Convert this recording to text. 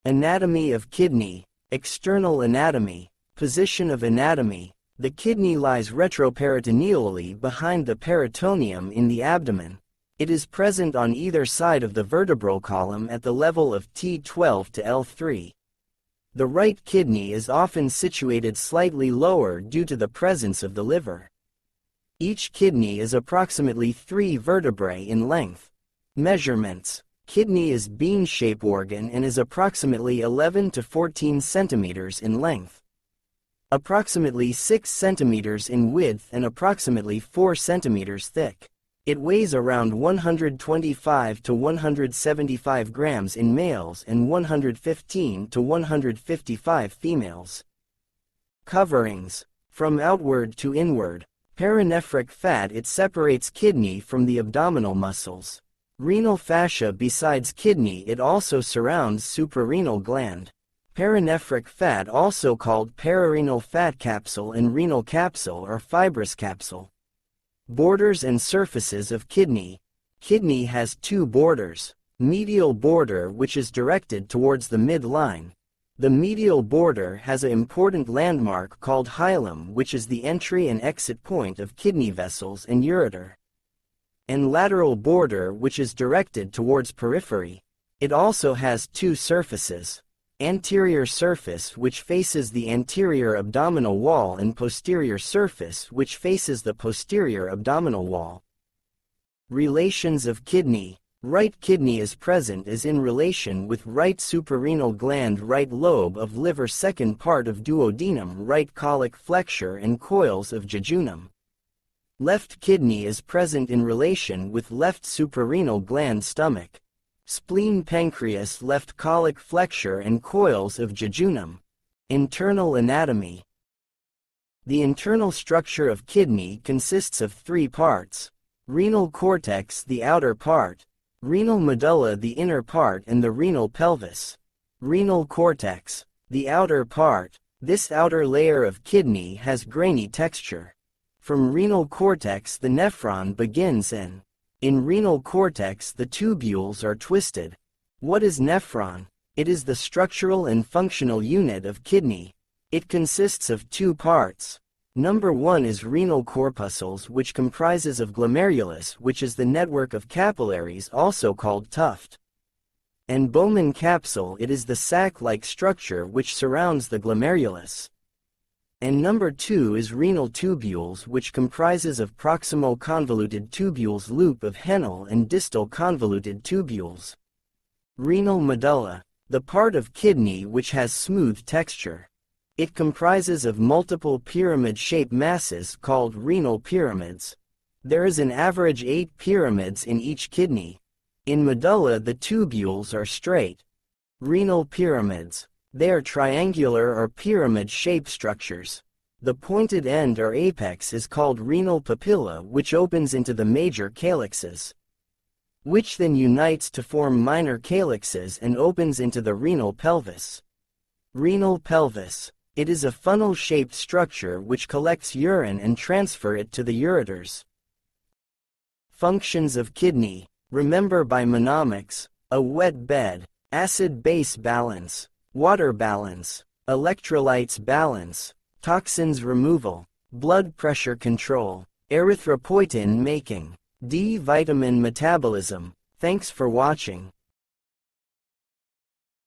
Anatomy of kidney. External anatomy. Position of anatomy. The kidney lies retroperitoneally behind the peritoneum in the abdomen. It is present on either side of the vertebral column at the level of T12 to L3. The right kidney is often situated slightly lower due to the presence of the liver. Each kidney is approximately 3 vertebrae in length. Measurements. Kidney is bean-shaped organ and is approximately 11 to 14 centimeters in length, approximately 6 centimeters in width and approximately 4 centimeters thick. It weighs around 125 to 175 grams in males and 115 to 155 females. Coverings. From outward to inward. Perinephric fat. It separates kidney from the abdominal muscles. Renal fascia. Besides kidney, it also surrounds suprarenal gland. Perinephric fat, also called perirenal fat capsule and renal capsule or fibrous capsule. Borders and surfaces of kidney. Kidney has 2 borders. Medial border, which is directed towards the midline. The medial border has an important landmark called hilum, which is the entry and exit point of kidney vessels and ureter. And lateral border, which is directed towards periphery. It also has 2 surfaces. Anterior surface, which faces the anterior abdominal wall, and posterior surface, which faces the posterior abdominal wall. Relations of kidney. Right kidney is present as in relation with right suprarenal gland, right lobe of liver, second part of duodenum, right colic flexure and coils of jejunum. Left kidney is present in relation with left suprarenal gland, stomach, spleen, pancreas, left colic flexure and coils of jejunum. Internal anatomy. The internal structure of kidney consists of 3 parts. Renal cortex, the outer part. Renal medulla, the inner part, and the renal pelvis. Renal cortex, the outer part. This outer layer of kidney has grainy texture. From renal cortex the nephron begins and in renal cortex the tubules are twisted. What is nephron? It is the structural and functional unit of kidney. It consists of 2 parts. Number 1 is renal corpuscles, which comprises of glomerulus, which is the network of capillaries, also called tuft. And Bowman capsule, it is the sac-like structure which surrounds the glomerulus. And number 2 is renal tubules, which comprises of proximal convoluted tubules, loop of Henle, and distal convoluted tubules. Renal medulla, the part of kidney which has smooth texture. It comprises of multiple pyramid-shaped masses called renal pyramids. There is an average 8 pyramids in each kidney. In medulla the tubules are straight. Renal pyramids. They are triangular or pyramid-shaped structures. The pointed end or apex is called renal papilla, which opens into the major calyxes, which then unites to form minor calyxes and opens into the renal pelvis. Renal pelvis. It is a funnel-shaped structure which collects urine and transfer it to the ureters. Functions of kidney. Remember by mnemonics: a wet bed, acid-base balance, water balance, electrolytes balance, toxins removal, blood pressure control, erythropoietin making, D vitamin metabolism. Thanks for watching.